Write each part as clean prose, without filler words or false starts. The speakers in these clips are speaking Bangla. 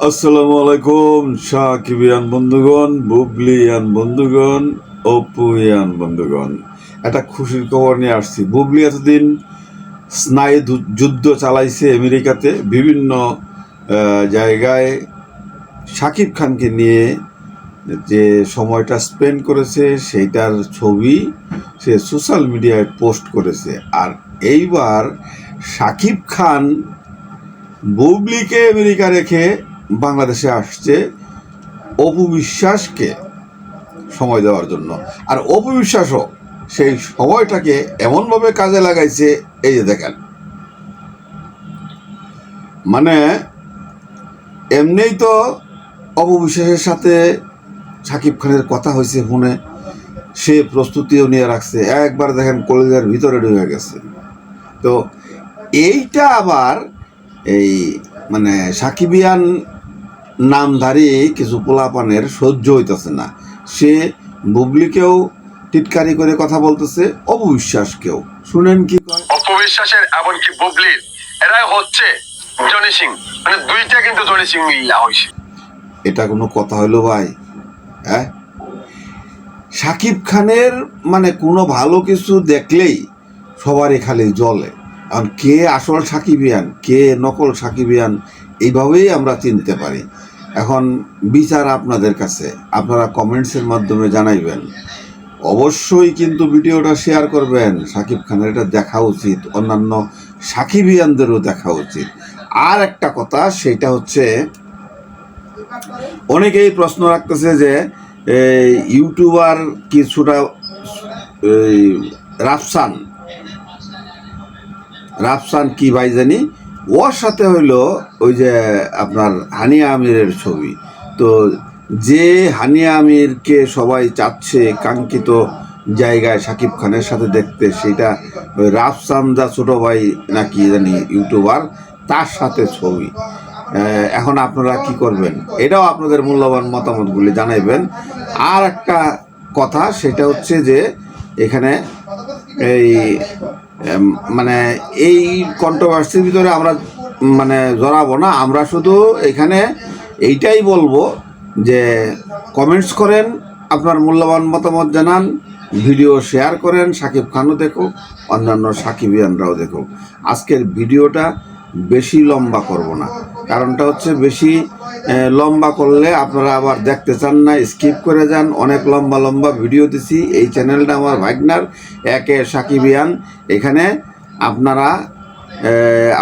আসসালামু আলাইকুম সাকিবিয়ান বন্ধুগণ, বুবলিয়ান বন্ধুগণ, অপুয়ান বন্ধুগণ। একটা খুশির খবর নিয়ে আসছি। বুবলি এতদিন স্নায়ু যুদ্ধ চালাইছে আমেরিকাতে, বিভিন্ন জায়গায় শাকিব খানকে নিয়ে যে সময়টা স্পেন্ড করেছে সেইটার ছবি সে সোশ্যাল মিডিয়ায় পোস্ট করেছে। আর এইবার শাকিব খান বুবলিকে আমেরিকা রেখে বাংলাদেশে আসছে অপু বিশ্বাসকে সময় দেওয়ার জন্য। আর অপু বিশ্বাসও সেই সময়টাকে এমনভাবে কাজে লাগাইছে, এই যে দেখেন, মানে এমনিই তো অপু বিশ্বাসের সাথে শাকিব খানের কথা হয়েছে ফোনে, সে প্রস্তুতিও নিয়ে রাখছে, একবার দেখেন কলেজের ভিতরে ঢুকে গেছে। তো এইটা আবার এই মানে সাকিবিয়ান নামধারী কিছু পোলাপানের সহ্য হইতেছে না। সে বুবলিকেও টিটকারি করে কথা বলতেছে, অপবিশ্বাসকেও। শুনেন কি কয়। অপবিশ্বাসের এমনকি বুবলির এরাই হচ্ছে জনি সিং, মানে দুইটা কিন্তু জনি সিং মিল্লা হইছে। এটা কোনো কথা হইলো ভাই? হ্যাঁ, সাকিব খানের মানে কোনো ভালো কিছু দেখলেই সবারই খালি জ্বলে। এখন কে আসল সাকিবিয়ান, কে নকল সাকিবিয়ান, এইভাবেই আমরা চিনতে পারি। এখন বিচার আপনাদের কাছে, আপনারা কমেন্টসের মাধ্যমে জানাইবেন। অবশ্যই কিন্তু ভিডিওটা শেয়ার করবেন। সাকিব খানের এটা দেখা উচিত, অন্যান্য সাকিবিয়ানদেরও দেখা উচিত। আর একটা কথা, সেটা হচ্ছে অনেকেই প্রশ্ন রাখতেছে যে ইউটিউবার কিছুটা রাফসান কি ভাই জানি, ওর সাথে হইলো ওই যে আপনার হানিয়া আমিরের ছবি। তো যে হানিয়া আমিরকে সবাই চাচ্ছে কাঙ্ক্ষিত জায়গায় শাকিব খানের সাথে দেখতে, সেটা ওই রাফসান দা ছোট ভাই নাকি জানি ইউটিউবার, তার সাথে ছবি। এখন আপনারা কি করবেন, এটাও আপনাদের মূল্যবান মতামতগুলি জানাইবেন। আর একটা কথা, সেটা হচ্ছে যে এখানে এই মানে এই কন্ট্রোভার্সির ভিতরে আমরা মানে জড়াবো না। আমরা শুধু এখানে এইটাই বলবো যে কমেন্টস করেন, আপনার মূল্যবান মতামত জানান, ভিডিও শেয়ার করেন, সাকিব খানও দেখুক, অন্যান্য সাকিবিয়ানরাও দেখুক। আজকের ভিডিওটা বেশি লম্বা করব না, কারণটা হচ্ছে বেশি লম্বা করলে আপনারা আবার দেখতে চান না, স্কিপ করে যান। অনেক লম্বা লম্বা ভিডিও দিছি। এই চ্যানেলটা আমার ভাগনার, একে সাকিবিয়ান। এখানে আপনারা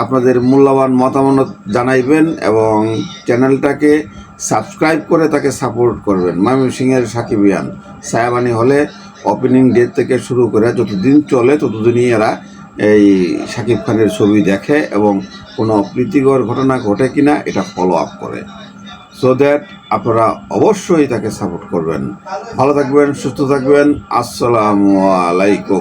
আপনাদের মূল্যবান মতামত জানাইবেন এবং চ্যানেলটাকে সাবস্ক্রাইব করে তাকে সাপোর্ট করবেন। ময়মনসিংহের সাকিবিয়ান সায়াবানি হলে ওপেনিং ডে থেকে শুরু করে যতদিন চলে ততদিনই এরা এই শাকিব খানের ছবি দেখে এবং কোনো প্রীতিকর ঘটনা ঘটে কিনা এটা ফলো আপ করে। সো দ্যাট আপনারা অবশ্যই তাকে সাপোর্ট করবেন। ভালো থাকবেন, সুস্থ থাকবেন। আসসালামু আলাইকুম।